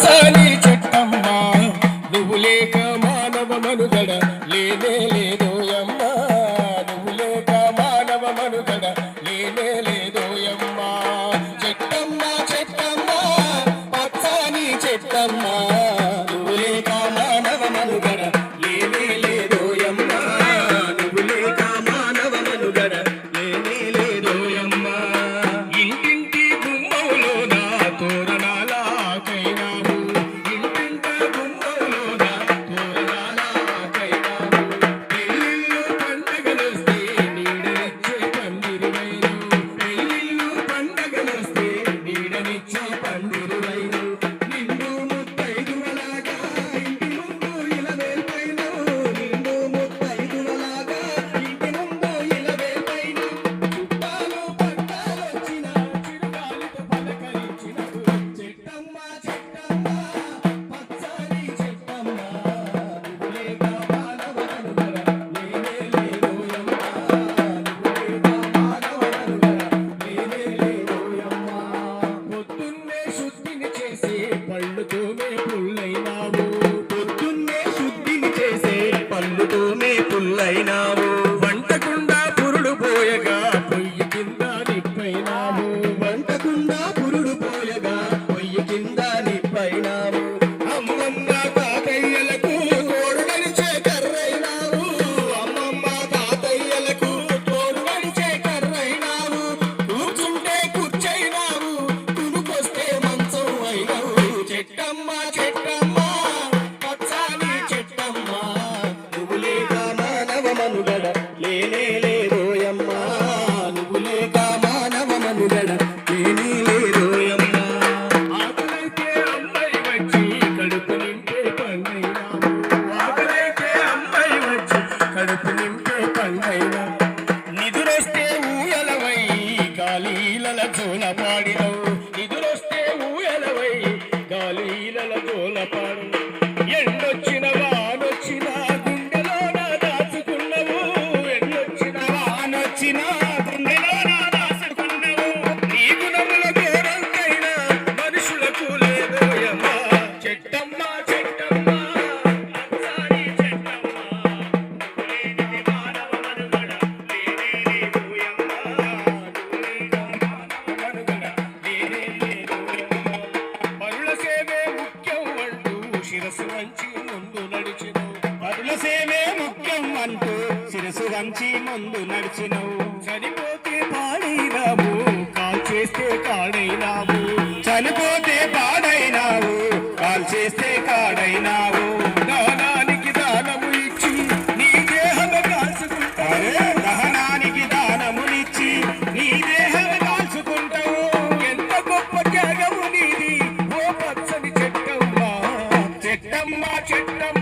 సాని చెట్టమ్మ నువ్వు లేక మానవ మనుగడ లేనే లేదోయమ్మ నువ్వు లేక మానవ మనుగడ లేనే లేదోయమ్మ చెట్టమ్మ చెట్టమ్మ పచ్చని చెట్టమ్మ నువ్వు లేక మానవ మనుగడ లేనే లేదోయమ్మ నువ్వు లేక మానవ మనుగడ లేనే లేదోయమ్మ ఇంటింటి గుమ్మవులోన తోరణాలకైనావు ఇంటింట గుమ్మవులోన తోరణాలకైనావు పెళ్ళిళ్ళు పండగలొస్తే నీడనిచ్చే పందిరివైను పెళ్ళిళ్ళు పండగలొస్తే నీడనిచ్చే పందిరివైను నిండు ముత్తైదువలాగా ఇంటి ముందు ఇలవేల్పైను నిండు ముత్తైదువలాగా ఇంటి ముందు ఇలవేల్పైను చుట్టాలు పట్టాలొచ్చిన చిరుగాలితో పలకరించినవు చెట్టమ్మ చెట్టమ్మ పచ్చని చెట్టమ్మ నువ్వు లేక మానవ మనుగడ లేనే లేదోయమ్మ నువ్వు లేక మానవ మనుగడ లేనే లేదోయమ్మ పొద్దున్నే శుద్ధిని చేసే పళ్ళుతోనే పుల్లైనావు పొద్దున్నే శుద్ధిని చేసే పళ్ళుతోనే పుల్లైనావు వంటకుండా పురుడు పోయగా పొయ్యి కింద నిప్పైనావు వంటకుండా పురుడు పోయగా పొయ్యి కింద నిప్పైనావు అమ్మమ్మ తాతయ్యలకు తోడు నడిచే కర్రైనావు అమ్మమ్మ తాతయ్యలకు తోడు నడిచే కర్రైనావు కూర్చుంటే కుర్చైనావు కునుకొస్తే మంచం అయినావు చెట్టమ్మ చెట్టమ్మ పచ్చని చెట్టమ్మ నువ్వు లేక మానవ మనుగడ లేనే లేదోయమ్మ నువ్వు లేక మానవ మనుగడ లేనే లేదోయమ్మ ఆకలైతే అమ్మాయి వచ్చి కడుపు నింపే పండైనావు ఆకలైతే అమ్మాయి వచ్చి కడుపు నింపే పండైనావు నిదురొస్తే ఊయలవై గాలీలల జోల పాడినవు నిదురొస్తే ఊయలవై గాలీలల జోల పాడు ఎండొచ్చిన వానొచ్చిన గుండెలోన దాచుకున్నవు ఎండొచ్చిన వానొచ్చిన గుండెలోన దాచుకున్నవు నీ గుణముల ఘోరంకైనా మనుషులకు లేదోయమ్మ చెట్టమ్మ చెట్టమ్మ పచ్చని చెట్టమ్మ నువ్వు లేనిది మానవ మనుగడ లేనే లేదోయమ్మ నువ్వు లేక మానవ మనుగడ లేనే లేదోయమ్మ పరుల సేవే ముఖ్యం అంటూ శిరస్సు వంచి ముందు నడిచినవు పరుల సేవే ముఖ్యం అంటూ శిరస్సు వంచి ముందు నడిచినవు చనిపోతే పాడైనావు కాల్ చేస్తే కాడైనావు చనిపోతే పాడైనావు కాల్ చేస్తే కాడైనావు దానానికి దానము ఇచ్చి నీ దేహము కాల్చుకుంటావు దహనానికి దానమునిచ్చి నీ దేహము కాల్చుకుంటావు ఎంత గొప్ప త్యాగము నీది ఓ పచ్చని చెట్టమ్మ చెట్టమ్మ చెట్టమ్మ